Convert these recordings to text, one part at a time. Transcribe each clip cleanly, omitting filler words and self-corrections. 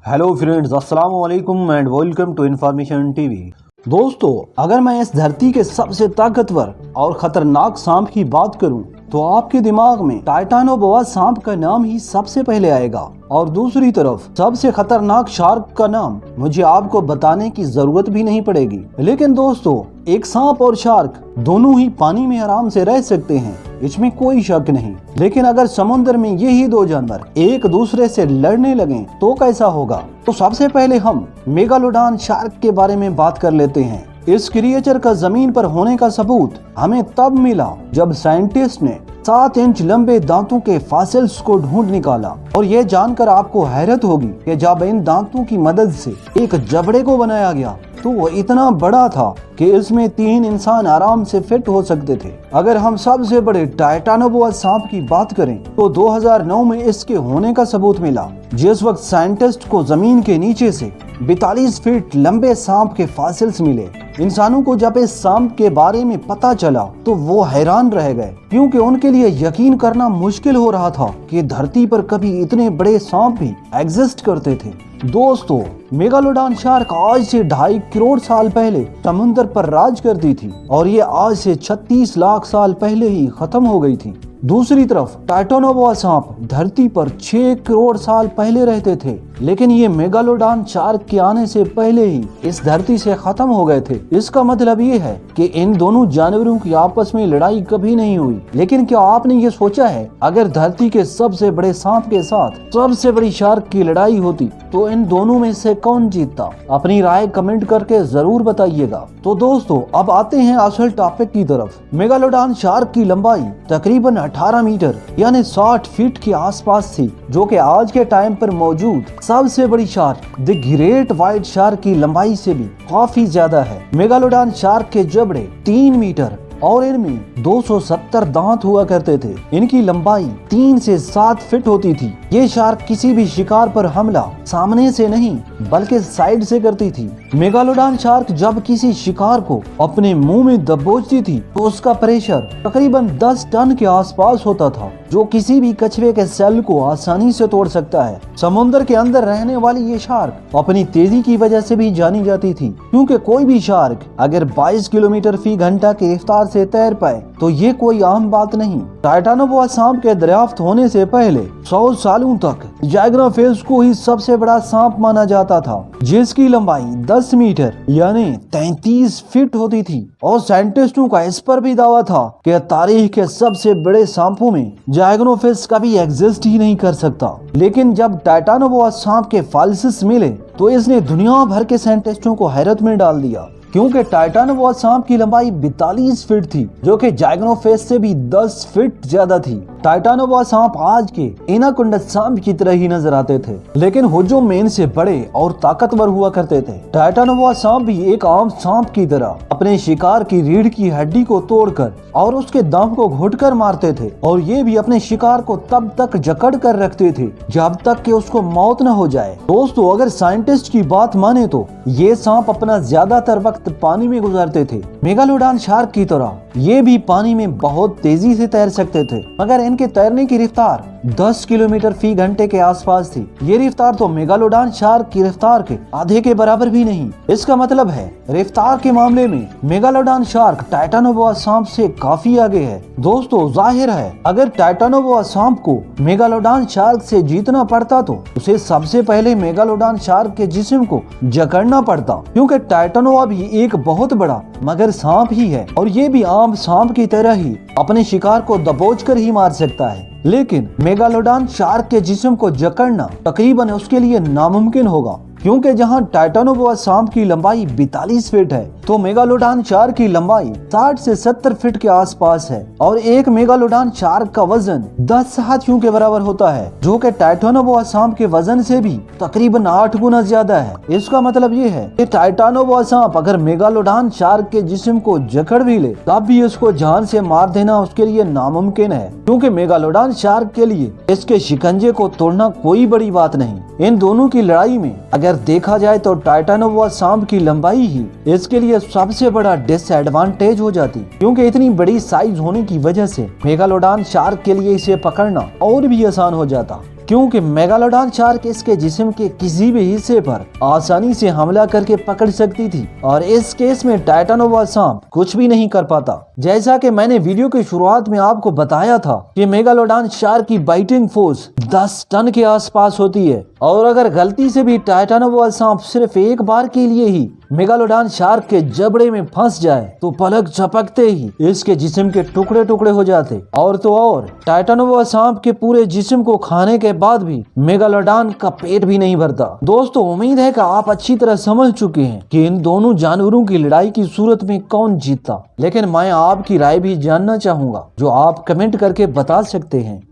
Hello friends, अस्सलाम वालेकुम and welcome to information TV. दोस्तों, अगर मैं इस धरती के सबसे ताकतवर और खतरनाक सांप की बात करूं तो आपके दिमाग में टाइटानोबोआ सांप का नाम ही सबसे पहले आएगा। और दूसरी तरफ सबसे खतरनाक शार्क का नाम मुझे आपको बताने की जरूरत भी नहीं पड़ेगी। लेकिन दोस्तों, एक सांप और शार्क दोनों ही पानी में आराम से रह सकते हैं, इसमें कोई शक नहीं। लेकिन अगर समुद्र में यही दो जानवर एक दूसरे से लड़ने लगे तो कैसा होगा? तो सबसे पहले हम मेगालोडॉन शार्क के बारे में बात कर लेते हैं। इस क्रिएचर का जमीन पर होने का सबूत हमें तब मिला जब साइंटिस्ट ने 7 इंच लंबे दांतों के फॉसिल्स को ढूंढ निकाला। और ये जानकर आपको हैरत होगी कि जब इन दांतों की मदद से एक जबड़े को बनाया गया तो वो इतना बड़ा था कि इसमें 3 इंसान आराम से फिट हो सकते थे। अगर हम सबसे बड़े टाइटानोबोआ सांप की बात करें तो 2009 में इसके होने का सबूत मिला, जिस वक्त साइंटिस्ट को जमीन के नीचे से 42 फीट लंबे सांप के फॉसिल्स मिले। इंसानों को जब इस सांप के बारे में पता चला तो वो हैरान रह गए, क्योंकि उनके लिए यकीन करना मुश्किल हो रहा था कि धरती पर कभी इतने बड़े सांप भी एग्जिस्ट करते थे। दोस्तों, मेगालोडॉन शार्क आज से 2.5 करोड़ साल पहले समुद्र पर राज करती थी और ये आज से 36 लाख साल पहले ही खत्म हो गई थी। दूसरी तरफ टाइटानोबोआ सांप धरती पर 6 करोड़ साल पहले रहते थे, लेकिन ये मेगालोडॉन शार्क के आने से पहले ही इस धरती से खत्म हो गए थे। इसका मतलब ये है कि इन दोनों जानवरों की आपस में लड़ाई कभी नहीं हुई। लेकिन क्या आपने ये सोचा है, अगर धरती के सबसे बड़े सांप के साथ सबसे बड़ी शार्क की लड़ाई होती तो इन दोनों में से कौन जीतता? अपनी राय कमेंट करके जरूर बताइएगा। तो दोस्तों, अब आते हैं असल टॉपिक की तरफ। मेगालोडॉन शार्क की लंबाई तकरीबन 18 मीटर यानी 60 फीट के आसपास थी, जो कि आज के टाइम पर मौजूद सबसे बड़ी shark the great white shark की लंबाई से भी काफी ज्यादा है। मेगालोडॉन शार्क के जबड़े 3 मीटर और इनमें 270 दांत हुआ करते थे। इनकी लंबाई 3 से 7 फीट होती थी। ये शार्क किसी भी शिकार पर हमला सामने से नहीं बल्कि साइड से करती थी। मेगालोडॉन शार्क जब किसी शिकार को अपने मुंह में दबोचती थी तो उसका प्रेशर तकरीबन 10 टन के आसपास होता था, जो किसी भी कछुए के सेल को आसानी से तोड़ सकता है। समुद्र के अंदर रहने वाली ये शार्क अपनी तेजी की वजह से भी जानी जाती थी, क्योंकि कोई भी शार्क अगर 22 किलोमीटर फी घंटा की रफ्तार से तैर पाए तो ये कोई आम बात नहीं। टाइटानोबोआ सांप के दरियाफ्त होने से पहले 100 सालों तक जाइग्राफेस को ही सबसे बड़ा सांप माना जाता था, जिसकी लंबाई 10 मीटर यानी 33 फीट होती थी। और साइंटिस्टों का इस पर भी दावा था कि तारीख के सबसे बड़े सांपों में जाइग्राफेस कभी एग्जिस्ट ही नहीं कर सकता। लेकिन जब टाइटानोबोआ सांप के फॉसिल्स मिले तो इसने दुनिया भर के साइंटिस्टों को हैरत में डाल दिया, क्योंकि टाइटानोबोआ सांप की लंबाई 42 फीट थी, जो कि जाइग्राफेस से भी 10 फीट ज्यादा थी। टाइटानोबोआ सांप आज के एनाकोंडा सांप की तरह ही नजर आते थे, लेकिन हुजूम में इनसे बड़े और ताकतवर हुआ करते थे। टाइटानोबोआ सांप भी एक आम सांप की तरह अपने शिकार की रीढ़ की हड्डी को तोड़कर और उसके दम को घुटकर मारते थे, और ये भी अपने शिकार को तब तक जकड़ कर रखते थे जब तक कि उसको मौत न हो जाए। दोस्तों, अगर साइंटिस्ट की बात माने तो ये सांप अपना ज्यादातर वक्त पानी में गुजारते थे। मेगालोडॉन शार्क की तरह ये भी पानी में बहुत तेजी से तैर सकते थे, मगर इनके तैरने की रफ्तार 10 किलोमीटर फी घंटे के आसपास थी। ये रफ्तार तो मेगालोडॉन शार्क की रफ्तार के आधे के बराबर भी नहीं। इसका मतलब है रफ्तार के मामले में मेगालोडॉन शार्क टाइटानोबोआ सांप से काफी आगे है। दोस्तों, जाहिर है अगर टाइटानोबोआ सांप को मेगालोडॉन शार्क से जीतना पड़ता तो उसे सबसे पहले मेगालोडॉन शार्क के जिस्म को जकड़ना पड़ता, क्योंकि टाइटानोबोआ भी एक बहुत बड़ा मगर सांप ही है और ये भी आम सांप की तरह ही अपने शिकार को दबोच कर ही मार सकता है। लेकिन मेगालोडॉन शार्क के जिस्म को जकड़ना तकरीबन उसके लिए नामुमकिन होगा, क्योंकि जहां टाइटानोबोआ सांप की लंबाई 42 फीट है तो मेगालोडॉन शार्क की लंबाई 60 से 70 फीट के आसपास है, और एक मेगालोडॉन शार्क का वजन 10 हाथियों के बराबर होता है, जो कि टाइटानोबोआ सांप के वजन से भी तकरीबन 8 गुना ज्यादा है। इसका मतलब ये है कि टाइटानोबोआ सांप अगर मेगालोडॉन शार्क के जिस्म को जकड़ भी ले तब भी इसको जान से मार देना उसके लिए नामुमकिन है, क्योंकि मेगालोडॉन शार्क के लिए इसके शिकंजे को तोड़ना कोई बड़ी बात नहीं। इन दोनों की लड़ाई में अगर देखा जाए तो टाइटानोबोआ सांप की लंबाई ही इसके लिए सबसे बड़ा डिसएडवांटेज हो जाती, क्योंकि इतनी बड़ी साइज होने की वजह से मेगालोडॉन शार्क के लिए इसे पकड़ना और भी आसान हो जाता। क्योंकि मेगालोडॉन शार्क इसके जिस्म के किसी भी हिस्से पर आसानी से हमला करके पकड़ सकती थी और इस केस में टाइटानोबा सांप कुछ भी नहीं कर पाता। जैसा कि मैंने वीडियो की शुरुआत में आपको बताया था कि मेगालोडॉन शार्क की बाइटिंग फोर्स 10 टन के आसपास होती है और अगर गलती से भी टाइटानोबा सांप सिर्फ एक बार के लिए ही मेगालोडॉन शार्क के जबड़े में फंस जाए तो पलक झपकते ही इसके जिस्म के टुकड़े टुकड़े हो जाते। और तो और टाइटानोबा सांप के पूरे जिस्म को खाने के बाद भी मेगालोडॉन का पेट भी नहीं भरता। दोस्तों, उम्मीद है कि आप अच्छी तरह समझ चुके हैं कि इन दोनों जानवरों की लड़ाई की सूरत में कौन जीतता, लेकिन मैं आपकी राय भी जानना चाहूंगा जो आप कमेंट करके बता सकते हैं।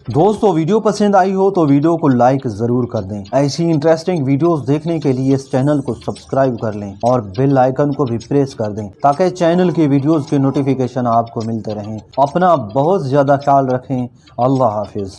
दोस्तों, वीडियो पसंद आई हो तो वीडियो को लाइक जरूर कर दें। ऐसी इंटरेस्टिंग वीडियोस देखने के लिए इस चैनल को सब्सक्राइब कर लें और बेल आइकन को भी प्रेस कर दें ताकि चैनल की वीडियोस के नोटिफिकेशन आपको मिलते रहें। अपना बहुत ज़्यादा ख्याल रखें। अल्लाह हाफिज़।